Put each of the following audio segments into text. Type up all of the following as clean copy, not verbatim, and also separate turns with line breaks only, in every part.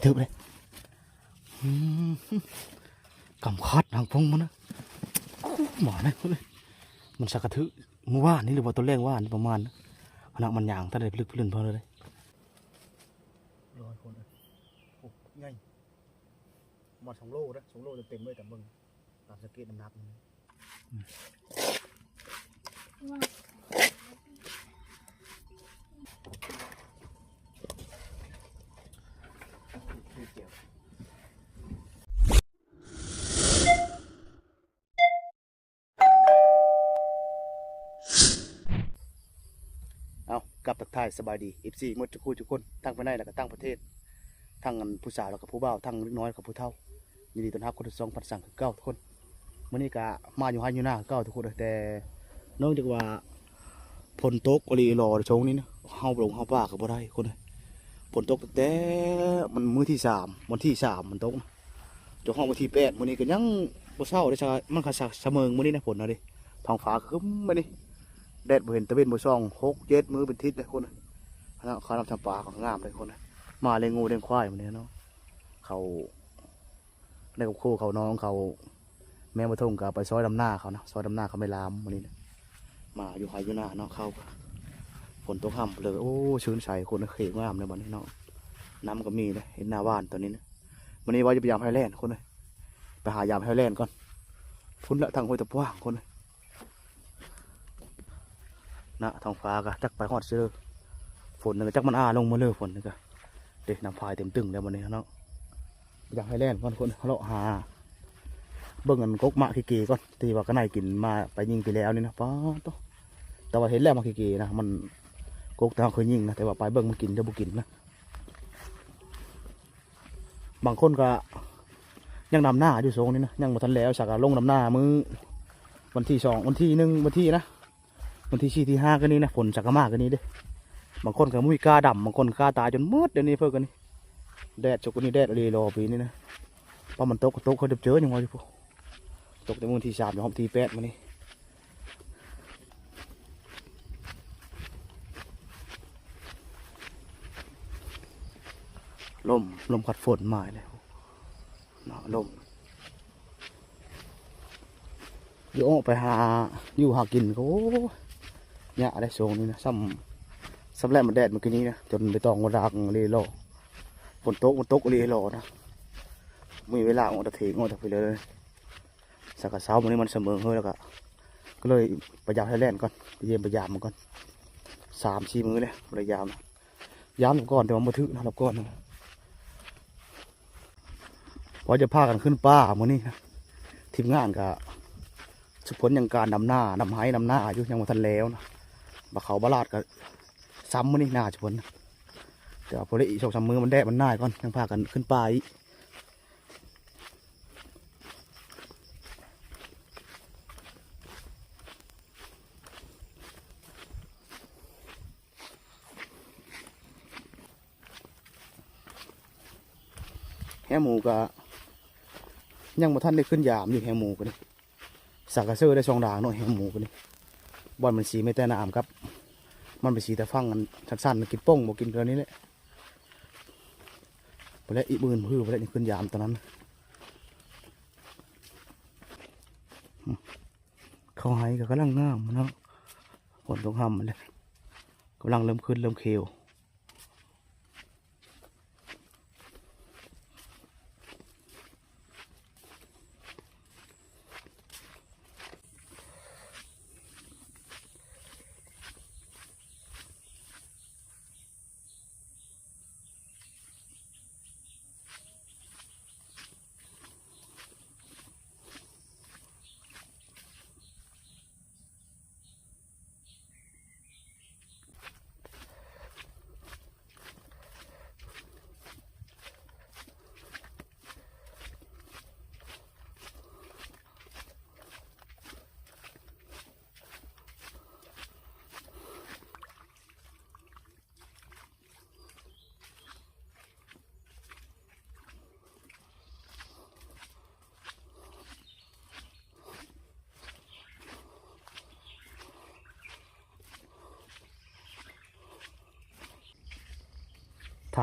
ถือไปเลยกำคัดทางพงมันนะหมอนะมันสักกระทึมือว่านนี่หรือว่าตัวแรงว่านประมาณขนาดมันยางถ้าได้พลึกพลื่นพอเลยร้อยคนโอ้ไงมา2 โลนะ2 โลจะเต็มเลยแต่มึงตามสเก็ตน้ำหนักเอากลับทักทายสบายดี14หมดทุกคนทั้งภายในและก็ทั้งประเทศทั้งผู้สาวแล้วก็ผู้บ่าวทั้งเล็กน้อยกับผู้เฒ่ายินดีต้อนรับคนที่2 พันสั่งคือเก้าทุกคนมื่อนี้ก็มาอยู่ให้อยู่หน้าเก้าทุกคนแต่นอกจากว่าฝนตกอะไรรอช่วงนี้นะเฮาลงเฮาป่าก็บ่ได้คนเลยฝนตกแต่มันมื้อที่3วันที่3มันตกจนห้องวันที่8มื้อนี้ก็ยังบ่เช้าได้ซะมันก็เสมอมื้อนี้นะฝนนะดิท้องฟ้าครึ้มมาดิแดดบ่เห็นตะเวนบ่ส่อง6 7มื้อเป็นทิศเลยคนนะเขาทำป่าก็งามเลยคนนะมาเลี้ยงงูเลี้ยงควายมื้อนี้เนาะเขาได้กับคู่เขาน้องเขาแม่มาทุ่งกับไปซอยดำหน้าเขานะซอยดำหน้าเขาไม่ลามวันนี้นะมาอยู่ไฮอยู่หน้าเนาะเข้าฝนตกห่ำเลยโอ้ชื้นใสคนเขยงามเลยวันนี้เนาะน้ำก็มีเลยเห็นหน้าบ้านตอนนี้นะวันนี้ว่าจะไปยามไฮแลนด์คนเลยไปหายามไฮแลนด์ก่อนพุ่นละทางห้วยตะว่างคนเลยนะท้องฟ้าก็จักไปหอดเสื้อฝนนึงจักมันลงมาเลยฝนนึงก็เด็กน้ำพายเต็มตึงแล้ววันนี้เนาะอยากไฮแลนด์ก่อนคนเลาะหาเบิ่งกันกกมะขี้เกก่อนตีว่าก็นายกินมาไปยิงไปแล้วนี่นะป้าต้องแต่ว่าเห็นแล้วมาขี้เกนะมันกกแต่เราเคยยิงนะแต่ว่าไปเบิ่งมันกินจะบุกินนะบางคนก็ยังดำหน้าอยู่โซงนี่นะยังมาทันแล้วสักลงดำหน้ามือวันที่2วันที่1วันที่นะวันที่4ที่5กันนี้นะฝนสักมากกันนี้เด้บางคนก็มุ้ยกาดำบางคนกาตายจนมืดเดี๋ยวนี้เพื่อกันนี่แดดจุกนี่แดดอะไรรอปีนี้นะเพราะมันตกเขาเดือบเจอยังไงพวกตกในวันที่3ในห้องที่8มานี่ลมขัดฝนมาเลยลมอยู่ออกไปหาอยู่หากินก็เนี่ยได้โซงนี่นะซ้ำแรกมันแดดเมื่อกี้นี้นะจนไปตองกระดังเลยรอฝนตกเลยรอนะมีเวลาออกตะเถงออกไปเลยสักกะเช้าวันนี้มันเสมอเฮ้ยแล้วก็เลยประหยัดให้แล่นก่อนไปเยี่ยมประหยัดมันก่อน3-4 มื้อเลยประหยัดย้ำหลับก่อนแต่ว่ามาถึงนะหลับก่อนว่าจะพากันขึ้นป่ามื้อนี้นะทีมงานกับสุพลยังการดำหน้าดำไห้ดำหน้าอยู่ยังมาทันแล้วนะบะเขาบาลาดกับซ้ำมื้อนี้หน้าสุพลเดี๋ยวพอได้อีก2-3 มื้อมันแดดมันหน้าก่อนยังพากันขึ้นป่าอีกแหหมูก็ยังมาท่านได้ขึ้นยามอยู่แหหมูกันนี่สักกระเซอร์ได้2 ด่างเนาะแหหมูกันนี่บอลมันสีไม่แต่น้ำครับมันเป็นสีแต่ฟังกันสั้นๆกินป้งบอกกินตัวนี้แหละไปแล้วอีบืนพื้นไปแล้วยังขึ้นยามตอนนั้นเขาหายกับกำลังงามนะฝนตกห่ำมันเลยกำลังเริ่มขึ้นเริ่มเขียว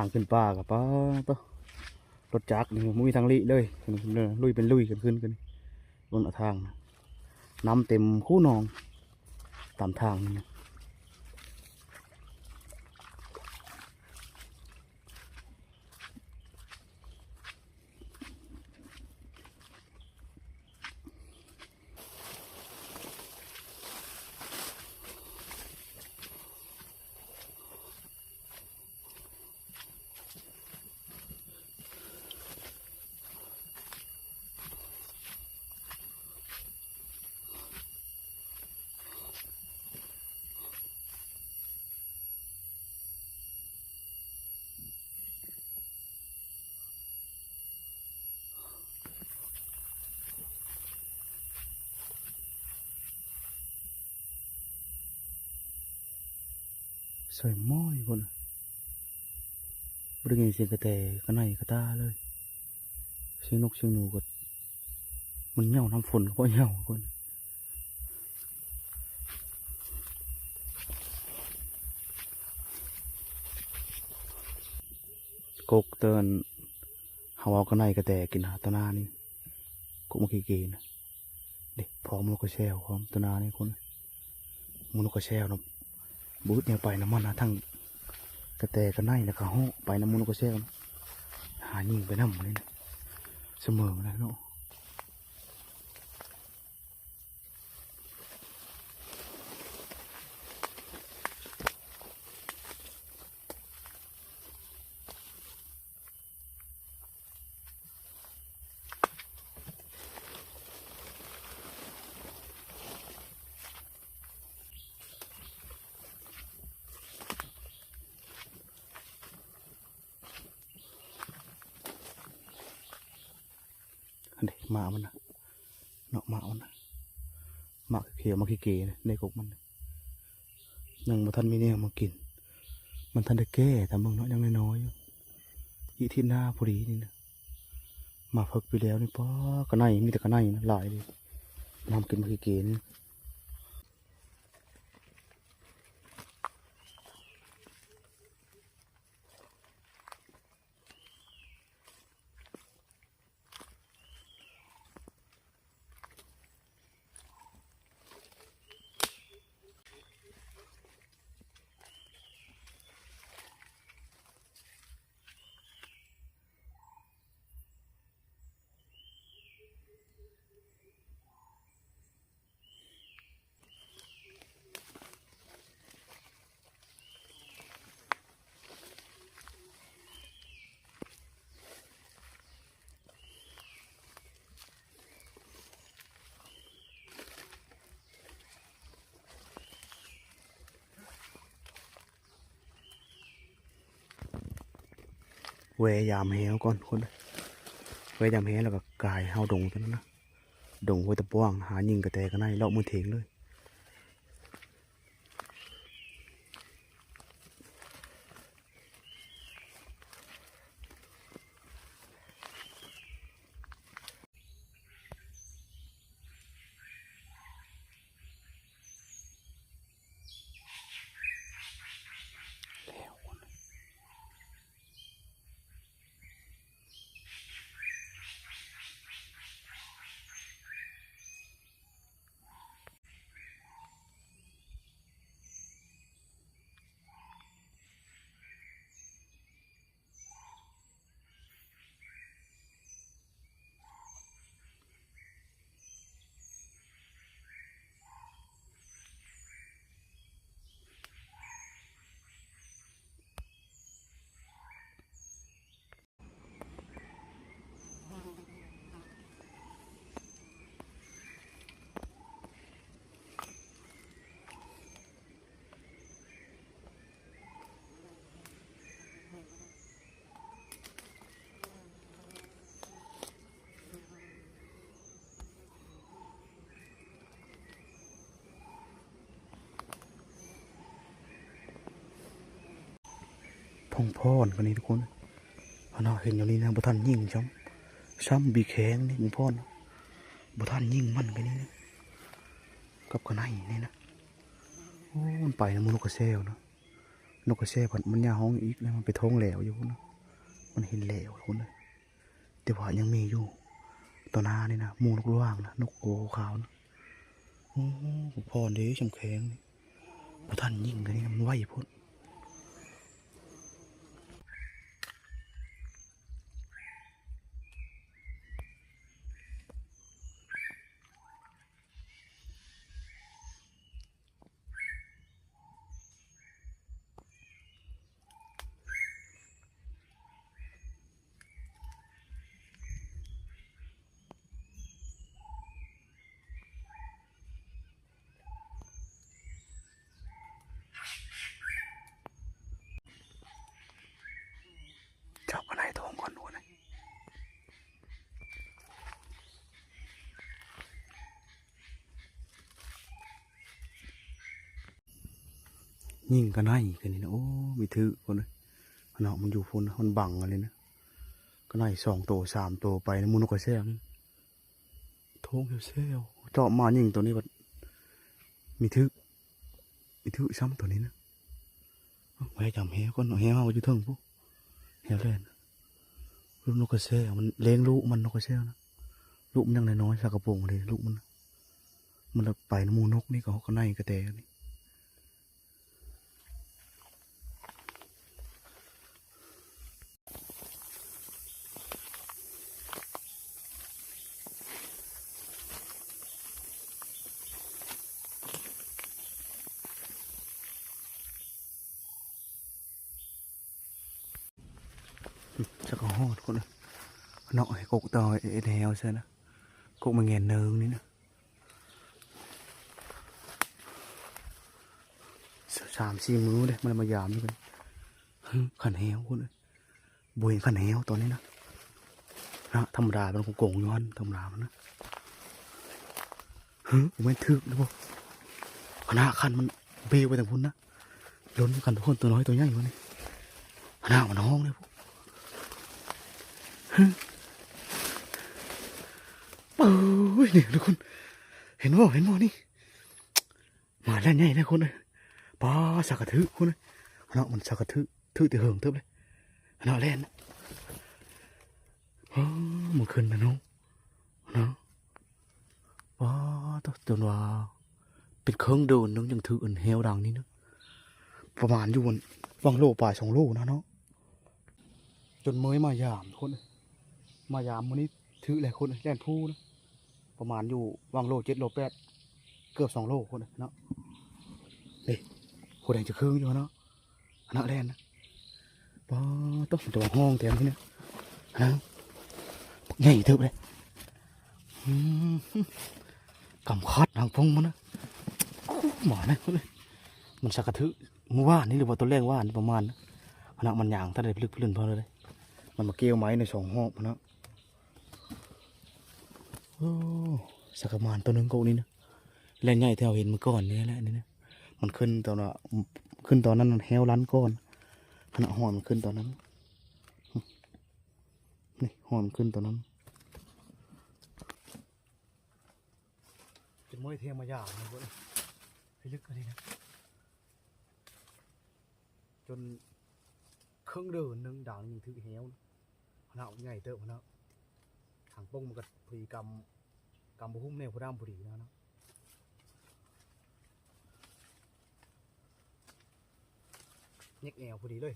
ทางขึ้นป่ากับป้าตัว ถจักรนี่มันมีทางลีเลยลุยเป็นลุยกันขึ้นกันบนทางนะน้ำเต็มคู่นองตามทางนี่นะสวยม้อยคนบริเวณเสียงกระแตกระไนกระตาเลยเสียงนกเสียงหนูก็มันเหงาน้ำฝนก็เหงาคนกกเตือนหาวกระไนกระแตกินหาตนานี่กกมากี่เกนะเด็กพร้อมนกกระแชวพร้อมตนานี่คนมันนกกระแชวนะบูธเนี่ยไปน้ำมันนะทั้งกระแตกระไนแล้วก็ห้องไปน้ำมันนกกระแชวนะหายิงไปน้ำมันนี่นะเสมอนะเนาะอันนี้หมามันนะเนาะหมามันนะหมาเขียวมาขี้เกยในกกมันยังมาทันมีเนี่ยมากินมันทันได้แก่แต่มึงเนาะยังน้อยๆอยู่ยี่ที่หน้าพอดีนี่นะมาเพิกไปแล้วนี่ป้ากระไนมีแต่กระไนนะหลายเลยนำกินมาขี้เกยนี่เวยามแหวก่อนคนเวยามแหวแล้วก็กายเฮาดงตัวนั้นนะดงห้วยตะป้วงหายิงกระแตกระไนเลาะมือเถงเลยพองพ่อนกันนี่ทุกคนเอาเนาะเห็นอย่างนี้นะบุท่านยิงช้ำบีแข็งนี่มึงพ่อนบุท่านยิงมันกันนี่นะกับกระไนนี่นะโอ้มันไปนะมันนกกระแซวนะนกกระแซวมันยาห้องอีกนะมันไปท้องแหลวอยู่นะมันเห็นแหลวคนเลย แต่ว่ายังมีอยู่ตัวหน้านี่นะหมูนกล่างนะนกโกขาวนะโอ้พอเด้ชำแข็งนี่พอท่านยิงกันนี่มันไหวพุ่นจับอะไรทองก่อนหนูนะยิงกันให้กันนี่นะโอ้มีถือคนเลยเนาะมันอยู่พุ่นนะมันบังอะไรนะก็ให้2 ตัว 3 ตัวไปนะมูนกกระเซลนี่ทองเซลเจาะมายิงตัวนี้บัดมีถือซ้ำตัวนี้นะไว้จำเหี้ยก่อนเหี้ยมาอยู่เทิงปุ๊เหี้ยเล่นลูกนกกระเซลมันเลี้ยงลูกมันนกกระเซลนะลูกมันยังน้อยๆสักกระโปรงเลยลูกมันไปน้ำมูนกนี่ก็ในกระแตนี่สักกระหอดคนเลยเนาะไอ้กกต่อไอ้แนวใช่นะกกมันแงนเนิงนี่นะ3-4 มื้อเลยมันมายามนี่กันขันแหวคนเลยบุยขันแหวตอนนี้นะธรรมดามันคงโกงย้อนธรรมดามันนะผมไม่ถึกนะพวกขนาดขันมันเบลไปแต่พุ่นนะล้นกันทุกคนตัวน้อยตัวใหญ่วะนี่ขนาดมันห้องเลยพวกโอ้ยนี่ทุกคนเห็นบ่นี่มาแล้วใหญ่นะคนเลยป้าสักกระทึกคนเลยขนาดมันสักกระทึกแต่เหิงเทิบเลยขนาดแล่นนะมันขึ้นนะน้องนะว้าจนว่าเป็นเครื่องเดินนึงยังถืออันเฮลดังนี่นะประมาณอยู่บนวังโลป่าย2 โลนะเนาะจนเมยมายามคนมายามวันนี้ถือหลายคนแล่นผู้นะประมาณอยู่วังโล7 โล 8เกือบ2 โลคนเนาะนี่คนแดงจะเครื่องอยู่เนาะเนาะแล่นนะว้าต้องตัวห้องเต็มที่เนี่ยนะใหญ่เถิบเลยกำคัดทางพงมันนะหมอนะมันสักกระทึมือว่านนี่หรือว่าตัวแรกว่านประมาณนะขณะมันย่างถ้าได้พลึกพลื่นพอเลยมันมาเกี่ยวไม้ใน2 หอบนะโอ้สักประมาณตัวนึงกูนี่นะแรงใหญ่ที่เราเห็นเมื่อก่อนนี่แหละนี่นะมันขึ้นตอนนั้นมันแห้วรั้นก้อนขณะหอนมันขึ้นตอนนั้นนี่หอนขึ้นตอนนั้นเป็นมวยเทียมมาอย่างนะเว้ยให้ลึกกันดีนะจนเครื่องเดินนึงด่างยังถือแหวขนาดใหญ่เติบขนาดทางป้งมันก็พรีกำบุ้มแนวพระดามพอดีนะเน็กแอวพอดีเลย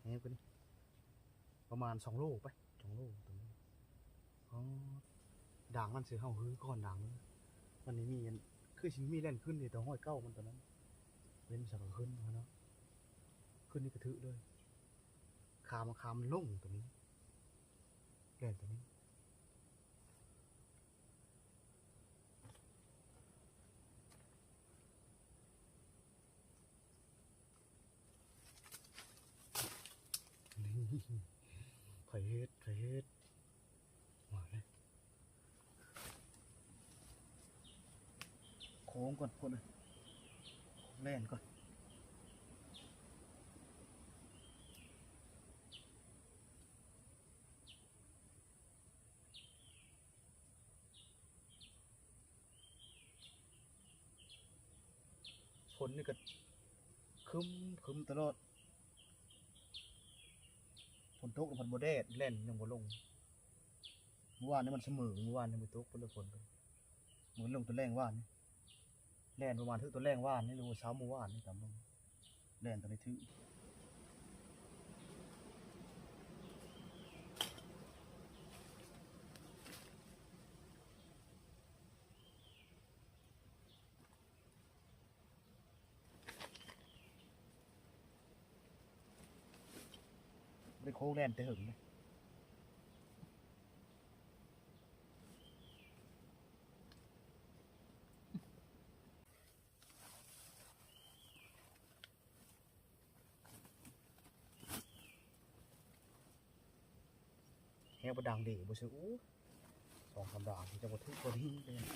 แหวกันประมาณ2 โลไป2 โลตรงนี้ด่างมันเสือเห่าฮื้อก่อนด่างมันนี้มีคือชีมีแล่นขึ้นในตัวห้อยเก้ามันตอนนั้นเว้นสักขึ้นนะ ขึ้นนี่กระทึเลยคามลุ่งตัวนี้แก่นตัวนี้ไผ่เฮ็ดมาเลยโค้งก่อนพวกเลยแล่นก่อนฝนนี่ก็คึมตลอดฝนตกแล้วมันโมแดดแล่นยังบ่ลง เมื่อวานนี่มันเสมอเมื่อวานนี่มันตกคนละคนกันมันลงตัวแรงว่านนี่แล่นประมาณถึงตัวแรงว่านนี่รู้เช้าเมื่อวานนี่ตามลงแล่นตัวนี้ถึงได้โค้งแล่นแต่หึงเลยแห้งประดังดีบ่ซื้ออู้2-3ด่างที่จะบ่ถึงบ่ทิ้งเลย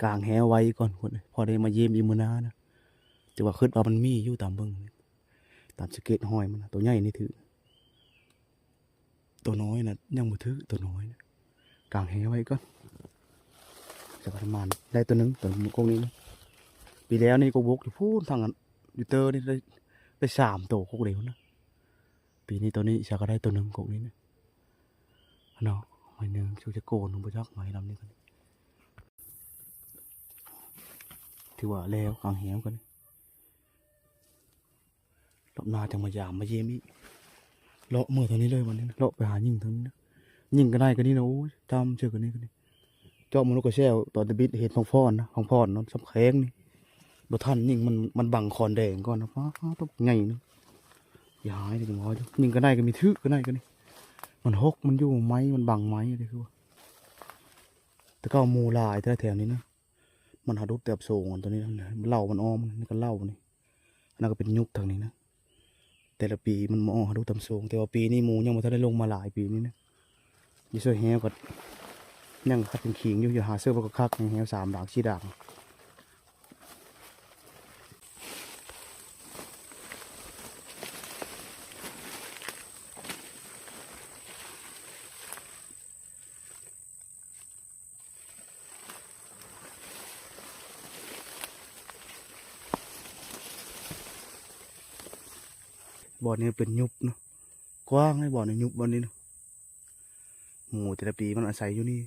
กลางแหไว้ก่อนคนพอได้มาเยี่ยมอีมือนานะแต่ว่าคิดว่ามันมีอยู่ตามเบิ่งตามสเก็ตหอยมันตัวใหญ่นี่ถือตัวน้อยน่ะยังบ่ถือตัวน้อยนะกลางแหไว้ก่อนจะประมาณได้ตัวนึงตัวกงนี้นะปีแล้วนี่ก็บกอยู่พูดทางอยู่เตอร์นี่ได้3ตัวกกเดียวนะปีนี้ตัวนี้จะก็ได้ตัวนึงกกนี้นะเนาะหอยนึงชูจะโกนลงไปจักหอยลำนี้กันถือว่าแล้วกลางแหวกันรอบหน้าจะมายามมาเยี่ยมอีกเลาะเมื่อตอนนี้เลยวันนี้นะเลาะไปหายิงตรงนี้นะยิงก็ได้ก็นี่นะโอ้ยจำเชื่อกันนี่กันนี่เจาะมันก็แซวตอนตะบิดเห็นของพ่อนนะของพ่อนนอนสับแข้งนี่บ่ทันยิงมันบังคอนแดงก่อนนะฟ้าต้องไงนะอย่าหายเลยจังหวะยิงก็ได้ก็มีทึกก็ได้ก็นี่มันหกมันอยู่ไม้มันบังไม้อะไรคือว่าแต่ก็มูลายแถวนี้นะมันหาดุดเติบโซงตัวนี้นะมันเล่ามันอ้อมนี่ก็เล่านี่นั่นก็เป็นยุคทางนี้นะแต่ละปีมันมองหาดูตำสูงแต่ว่าปีนี้หมูยังไม่ทันได้ลงมาหลายปีนี้นะยิ่งช่วยแฮวก็ยังคัดเป็นขิงอยู่หาเสื้อประคักแฮว3 ด่าง4 ด่างบ่อนี้เป็นยุบเนาะกว้างเลยบ่อนี้ยุบบ่อนี้เนาะหมูแต่ละปีมันอาศัยอยู่นี่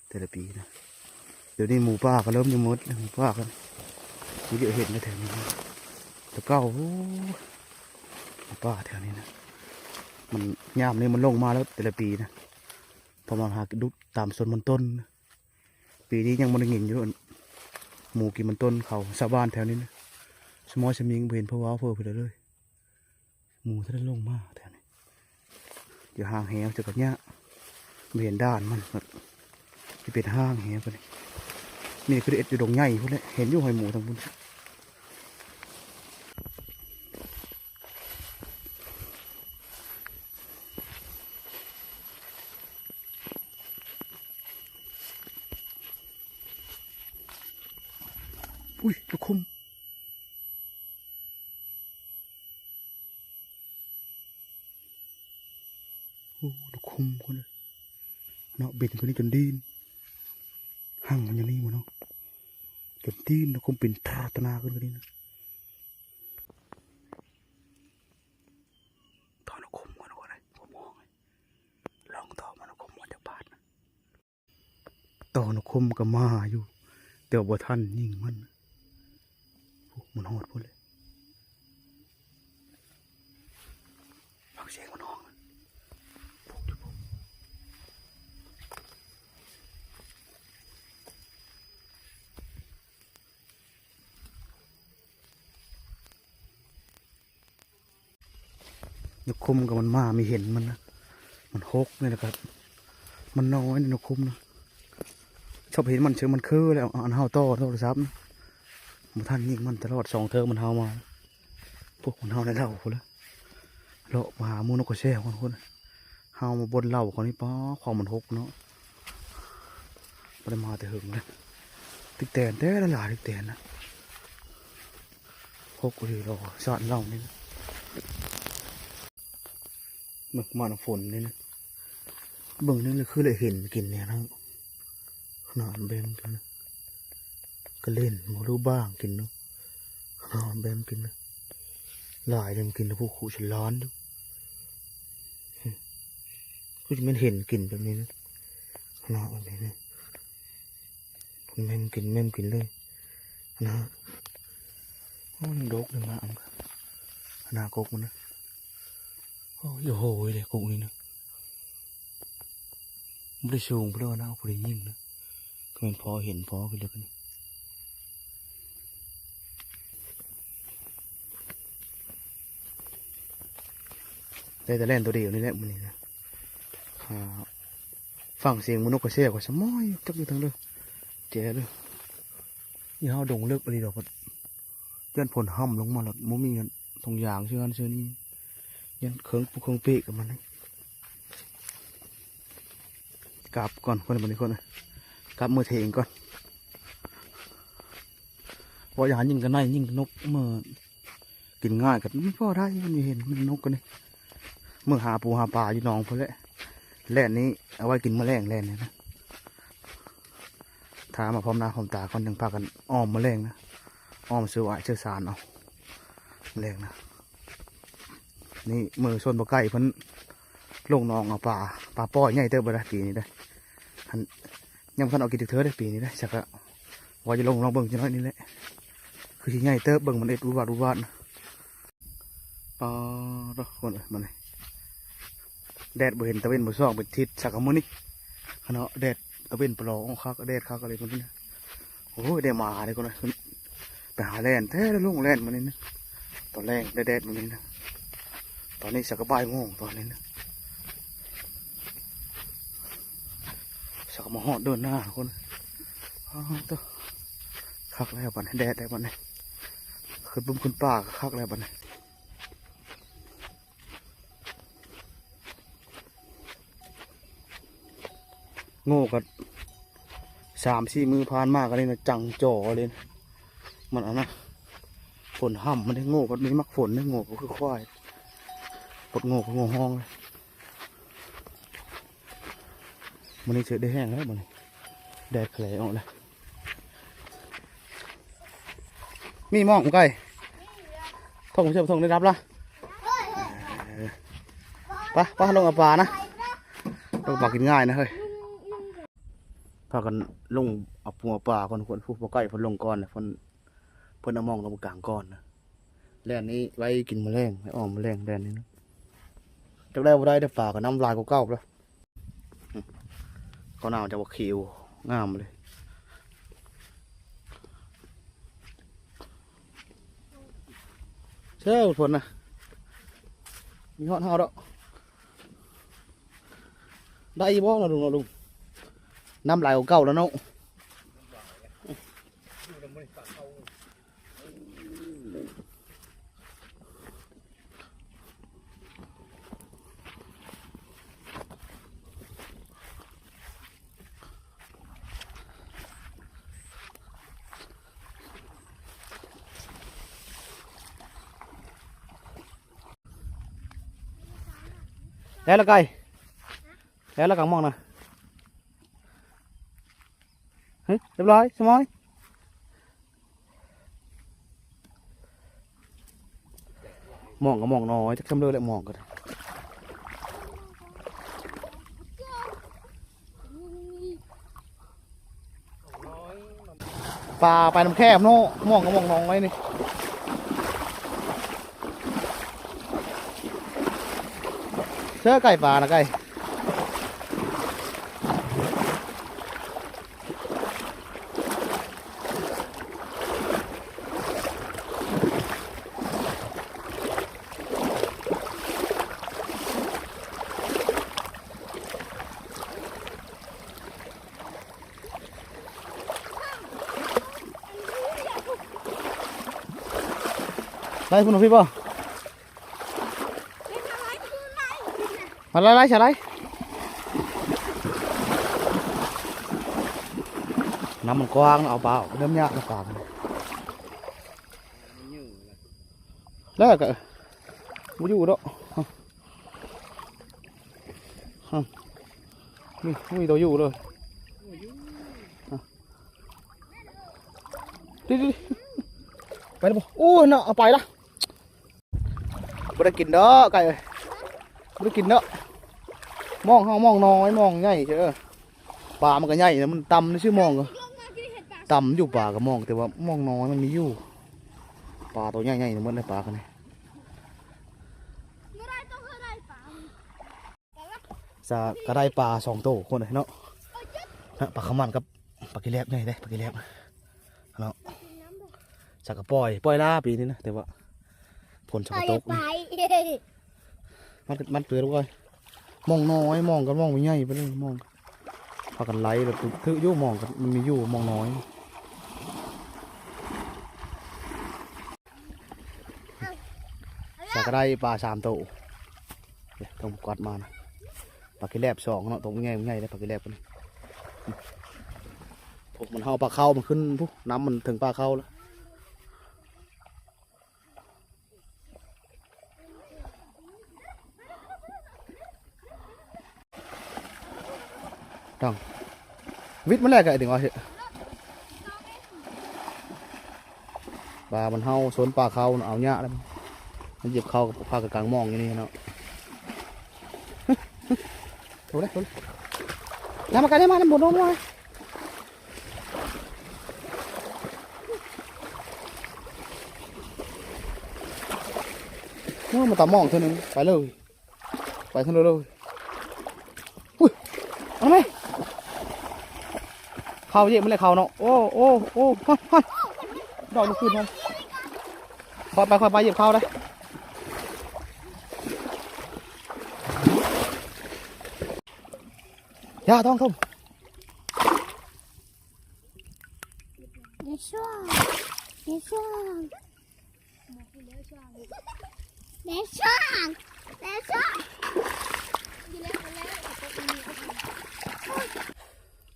แต่ละปีนะเดี๋ยวนี้หมูป่าก็เริ่มจะหมดหมูป่ากันมีเดี๋ยวเห็นในแถวนี้นะแต่เก้าหมูป่าแถวนี้นะมันยามนี่มันลงมาแล้วแต่ละปีนะพอมาหาดุตามส่วนมันต้นปีนี้ยังมันเงินอยู่หมูกินมันต้นเขาชาวบ้านแถวนี้นะสมอสมิงเห็นเพราะว่าเพื่อไปเลยหมูถ้าได้ลงมาแถวนี้อยู่ห่างแหวจะกับเนี้ยเห็นด้านมันที่เป็นห้างแหวกันนี่คือเอ็ดอยู่ดงใหญ่พุ่นเลยเห็นอยู่หอยหมูทางพุ่นอุ้ยลูกคมโอ้ลูกคมคนเลยเนาะบินคนนี้จนดินห่างมันอย่างนี้มั้งเนาะจนดินลูกคมเป็นทาตนาขึ้นคนนี้นะตอนลูกคมกันอะไรผมมองลองต่อมันลูกคมมันจะบาดนะตอนลูกคมก็มาอยู่เดี๋ยวบัวท่านยิงมันหอดพุ่นเลยฟังเสียงมันห้องนกคุมกับมันมาไม่เห็นมันนะมันหกนี่แหละครับมันน้อยนกคุมนะชอบเห็นมันเชื่อมันคือแล้วอันเฮาต่อโทรศัพท์มันท่านยิงมันตลอด2 เทอมมันเฮามาพวกมันเฮาได้เล่าคนละเลาะมาหามูนกกระแช่คนเฮามาบนเล่าคนนี้ป้อความมันหกเนาะมันมาแต่หึงเลยติ๊กแตนแต่ละหลายติ๊กแตนนะหกเลยรอสอนเล่านี่นะมึกมันฝนนี่นะ เบิ่งนี่เลยคือเลยเห็นกินเนี่ยนะนอนเบมกินนะก็เล่นหมูรูบ้างกินเนาะนอนเบมกินนะหลายเดมกินนะพวกขู่ฉันร้อนดูก็จะไม่เห็นกินแบบนี้นะนอนแบบนี้นะเมมกินเลยนะโอ้ยดกเลยมาอันนากกมันนะโอ้ยโหยเลยกกนี่นะไม่ได้สูงเพื่อนะเอาไปยิ่งนะก็มันพอเห็นพอกันเลยกันแต่เล่นตัวเดียวนี่แหละมันนี่นะฟังเสียงมนุษย์ก็เสียกว่าสมอยจักอยู่ทั้งเลยเจ๋เลยยี่ห้อดงเลิกอะไรดอกยันผลห้ำลงมาหลอดมุมีกันตรงยางเชื่อนี่ยันเคิงปุกเคิงเปะกับมันนี่กลับก่อนคนนี้คนนะกลับมือเทงก่อนว่าอย่ายิงกันได้ยิงนกเมื่อกินง่ายกับไม่พอได้มันเห็นมันนกกันนี่เมื่อหาปูหาปลาอยู่หนองเพื่อแล่นนี้เอาไว้กินแมลงแล่นเนี่ยนะถามมาพร้อมหน้าพร้อมตาคนยังพากันอ้อมแมลงนะอ้อมซื้อไว้เชื่อสารเอาแมลงนะนี่มือชนบ่ไก่เพิ่นลงหนองเอาปลาป้อยใหญ่เติบไปได้ปีนี้ได้ยังพันเอากินเถอะได้ปีนี้ได้สักละว่าจะลองเบิ่งจะน้อยนี่แหละคือที่ใหญ่เติบเบิ่งมันเอ็ดรูบาดนะปลาดอกคนเลยมันเลยแดดบ่เห็นตะเวนบ่ซ่องเป็นทิศสักมื้อนี้ขณะแดดตะเวนปลองคักแดดคักอะไรคนนี้นะโอ้ยได้มาเลยคนเลยไปหาแล่นแท้ได้ลงแล่นมันนี่นะตอนแรกได้แดดมันนี่นะตอนนี้สักบ่ายโมงตอนนี้นะสักมาหอดเดินหน้าคนตัวคักแล้วบัดนี้แดดได้บัดนี้ขึ้นบุ้มขึ้นป่าคักแล้วบัดนี้โง่กัน3-4 มือผ่านมากเลยนะจังจ่อเลยนะมันอ่ะนะฝนห่ำมันได้โง่กันมีมักฝนได้โง่ก็คือควายปดโง่ก็โง่ห้องเลยมันนี่เจอได้แห้งแล้วมันแดดแผลออกเลยมีมองไก่ท่องเชื่อมท่องได้รับละปะลงเอาปลานะลงปลากินง่ายนะเฮ้ยพากันลงเอาปูเอาปลาก่อนคนผู้ปลาไก่คนลงก่อนนะคนเพิ่นเอามองลงกลางก่อนนะแล่นนี้ไว้กินแมลงไว้อ้อมแมลงแล่นนี้นะจะได้บ่ได้ได้ปลากับน้ำลายก็เก้าแล้วเขาหนาวจะว่าคิวงามเลยเชื่อผลนะมีฮอตเฮาดอกได้บ่เราลุงน้ำลายก็เก้าแล้วเนาะแล้วละไก่แล้วละกังมองนะเฮ้ยเรียบร้อยสมอยมองก็มองน้อยจักจำเลยแหละมองก็ปลาไปน้ำแคบโน่มองก็มองน้องไว้นี่เสื้อไก่ปลานะไก่ได้คุณพี่ป่ะมาไล่ใช่ไรน้ำมันกว้างเอาเปล่าเริ่มยากกว่าแล้วก็ไม่อยู่ดอก มีตัวอยู่เลยดิไปแล้วบ่โอ้ยเนาะเอาไปละบ่ได้กินเด้อไก่เอ้ยบ่ได้กินเด้อมองเฮามองน้อยมองใหญ่เด้อปลามันก็ใหญ่นะมันต่ำนี่ชื่อมองก็ต่ำอยู่ปลาก็มองแต่ว่ามองน้อยมันมีอยู่ปลาตัวใหญ่ๆนี่มันได้ปลากันนี่จะก็ได้ปลา2ตัวคนเลยเนาะปลาขมันกับปลากิเลบใหญ่เด้ปลากิเลบเนาะสักกระปล่อยล่าปีนี้นะแต่ว่าผลสักกระตกมันเปลือยลูกเอ้ยมองน้อยมองกันมองไม่ใหญ่ไปเลยมองพากันไล่แบบถืออยู่มองกันมันมีอยู่มองน้อยสักก็ได้ปลา3ตัวต้องกวาดมานะปลากิเลบ2เนาะตัวง่ายเลยปลากิเลบกันพวกมันเอาปลาเข้ามันขึ้นพวกน้ำมันถึงปลาเข้าแล้วต้องวิทย์มันแรกไงถึงว่าปลามันเฮาสวนปลาเข้าเอาเนี้ยแล้วมันหยิบเข้ากับปลากระกังมองอย่างนี้เนาะดูเลยน้ำมากันได้มาน้ำบดน้องด้วยมาต่อมองเท่านึงไปเลยไปเท่านั้นเลยอุ้ยเอาไหมเข้าเยอะไม่เลยเข้าเนาะโอ้ฮันดอกมันขึ้นมันค่อยไปเหยียบเข้าได้ย่าท้องทุ่ม
别上，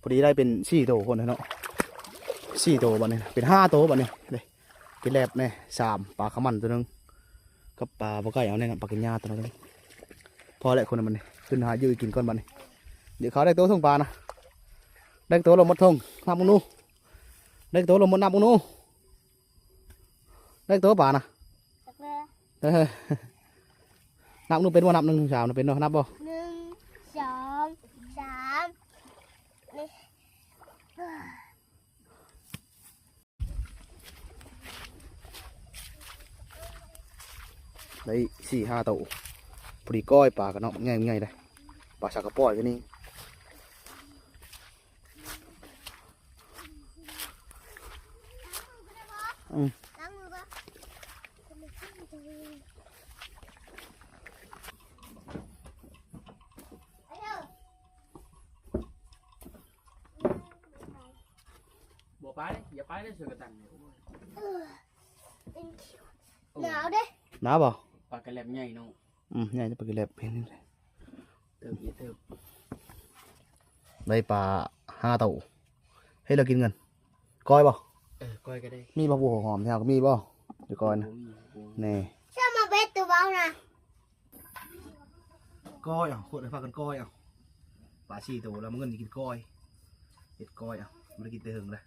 พอดีได้เป็น4 ตัวคนเนาะ4 ตัวบัดนี้เป็น5 ตัวบัดนี้เลยกินแลบเนี่ย3ปลาขมันตัวนึงกับปลาปลาไก่เอาเนี่ยปลากินหญ้าตัวนึงพอแหละคนมันนี่ขึ้นหายืดกินก้อนบัดนี้เดี๋ยวเขาได้ตัวทงปลานะได้ตัวลงมดทงนับมึงนู้ได้ตัวลงมดนับมึงนู้ได้ตัวปลานะนับนู้เป็นว่านับ1 2 3เป็นเนาะนับบ่
1 2 3นี่
ได้4 5 ตัวพอดีก้อยปลากันเนาะง่ายเลยปลาสักกระป๋อยกันนี่
ล้างมือปะ
บ่ไปเลยอย่าไปเลยเสือกระตันเนี่ย
หนาวเด้
น้าบ่
ปลากระแลบใหญ่น้อง
ง่ายจะปลากินแลบเพียงนี่เลย
เติมเยอะเติม
ได้ปลา5 ตัวให้เรากินเงินก้อยบ่
ก้อยก็ได้
มีบ่บัวหอมแถวก็มีบ่เดี๋ยวก่อนนะนี่
ชอบมาเบ็ดตัวเบานะ
ก้อยขวดให้พากันก้อยปลา4 ตัวแล้วมันเงินกินก้อยเห็ดก้อยไม่ได้กินเติงเลย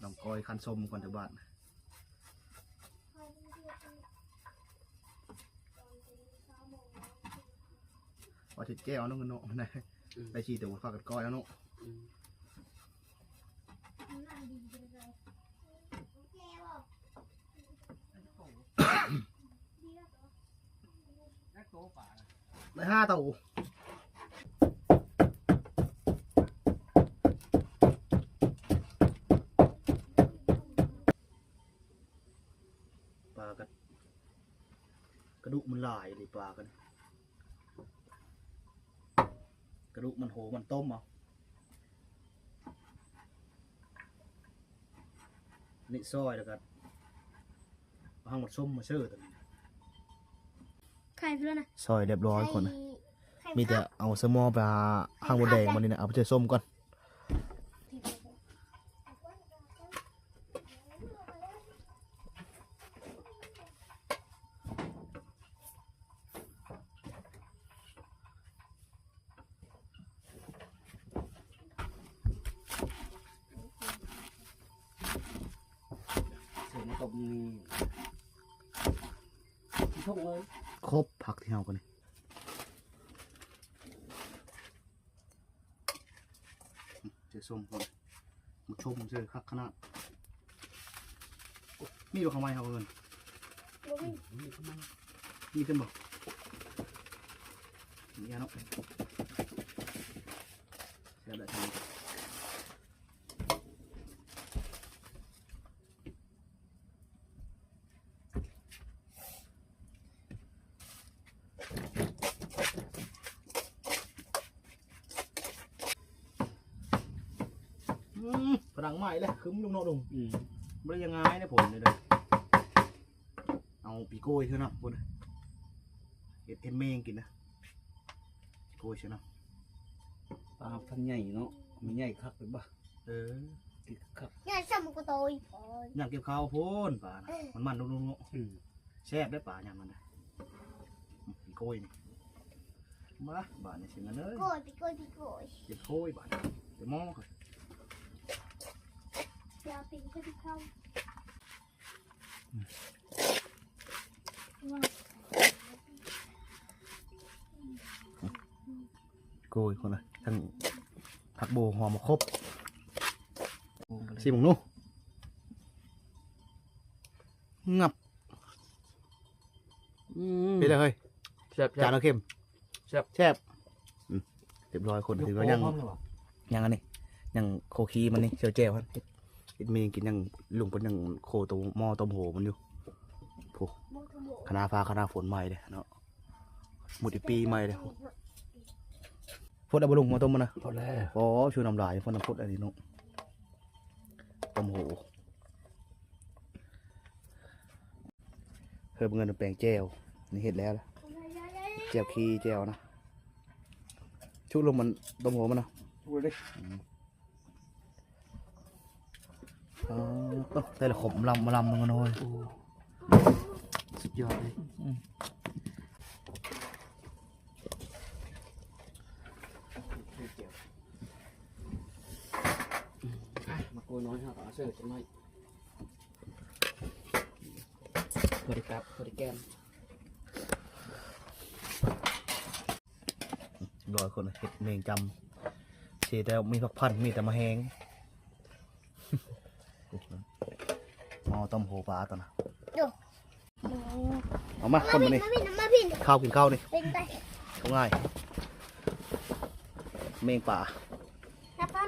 ลองก้อยคันส้มก่อนถึงบ้านว่าเห็ดแก้วน้องเงินเนาะนะได้4 ตัวพากันก้อยเอาเนาะได้5 ตัวปลากระดูกมันลายเลยปลากันกระดูกมันโหมันต้มนี่ซอยแล้วก็ห้างหมดส้มมาเชื่อตัวนี้
ไข่เพื่อนนะ
ซอยเรียบร้อยคนนะมีแต่เอาสมอไปห้างหมดแดงมานี่นะเอาไปเจอส้มก่อน
ต้มนี่ทุกเลย
ครบผักที่เฮากันนี่เจะส้มก่อนมาชมเจอคักขนาดมีอยู่ข้างในเฮาเงิน
นี่ทำไม
มีกันบ่มีอันเนาะเสียได้ทีพลังใหม่เลยคึ้มลุงโนดุงไม่ได้ยังไงนะผมเลยเด้อเอาปีโก้ยเถอะนะคนเห็ดเมงกินนะปีโก้ยเชียวนะ
ปลาพันใหญ่เนาะมันใหญ่คักเลยบ่ ติดคัก
Nhà sao mà có tôi
อยากเก็บข้าวโพนป่านะมันลุงๆเนาะแซ่บได้ป่าอย่างมันนะปีโก้ยนี่มาบ้านนี่สินะเนย
bị côi bị côi
เก็บโก้ยบ้านเดี๋ยวมองก่อน
Giờ bị côi bị không
โก้ยคนละทั้งผักโบหอมมาครบสิมึงนู้งับไปเลยเฮ้ย
แซ่บ
จานเอาเค็ม
แซ่บ
แซ่บเรียบร้อยคนถือว่ายัง ยังอันนี้ยังโคคีมันนี่เชียวแจ่วครับกินมีกินยังลุงเป็นยังโคตัวหม้อต้มโหมันอยู่ผูคณะฟ้าคณะฝนใหม่เลยเนาะหมุดอีปีใหม่เลยพดเอาบลุงมาต้มมันนะ
พอแล้ว
อ๋อชูน้ำลายพดน้ำพดอะไรนี่เนาะต้มโหเพิ่มเงินแปลงแจ่วนี่เห็ดแล้วล่ะแจ่วขี้แจ่วนะชุบลงมันต้มโหมันนะ
พูดเลย
แต่ละขมลำมาลำมันก็น้อย
สุดยอดเลยมาโกยน้อยครับเอาเสื้อจังหน่อยบริการบริแกน
ร้อยคนเห็ดเมงจำสีแต่มีผักพันมีแต่มะแหงหม้อต้มโหปลาตัวน่ะเอามาคนมานี่
Má pin
ข้าวกินข้าวนี่
Pin tay
เขาง่ายเมงป่า
Nắp á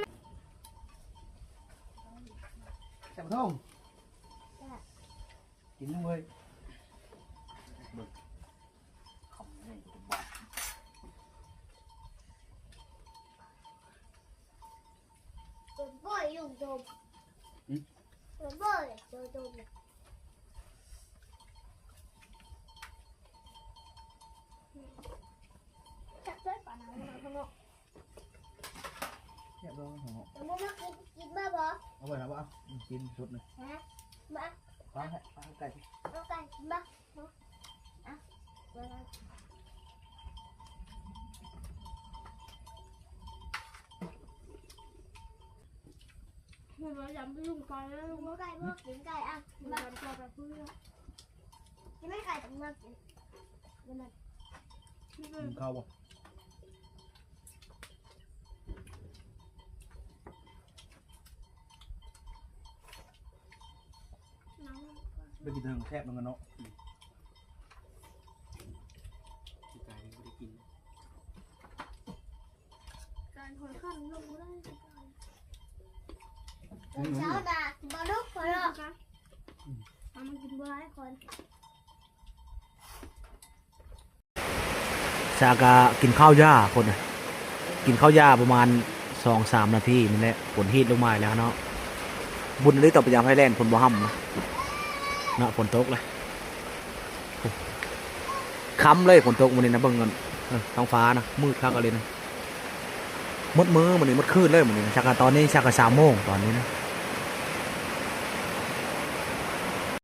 แซ่บท้องกินด้วย
Rồi bơi dùng dùng Rồi bơi rồi dùng Chắc chết bà nào mà không không
แซ่บท้อง
Mua mắt chín ba bò
เอาไปนะบ้ากินชุดนึง
Hả? Má
ปลาไก่
nó cay chín ba À rồi
Mình phải dặm cái dùng cay đó luôn
Mua
á.
cay bớt chín cay ăn
Mình
Ba
làm cho bà Phương á.
Cái mấy cay tặng mắt Bên này
กินข้าวบ่
Nóng.
ไปกินถึงแคบมันกันเนาะ
ไก่ไม่ได้กิน
Cay hồi khăn luôn đó đấy.
Rồi sao là bao đúc rồi đó
Cay. Mà mìnhกิน bữa ấy còn
ชากากินข้าวหญ้าคนน่ะกินข้าวหญ้าประมาณ 2-3 นาทีนี่แหละฝนฮีทลงมาแล้วเนาะบุญเลยต่อไปยามไทยแลนด์ฝนบ่ห่ำนะเนาะฝนตกเลยค้ำเลยฝนตกมันนี่นะเบิ่งกันท้องฟ้านะมืดคักอะไรนะมืดมือมันนี่มืดคืนเลยมันนี่นะชากาตอนนี้ชากา3 โมงตอนนี้นะ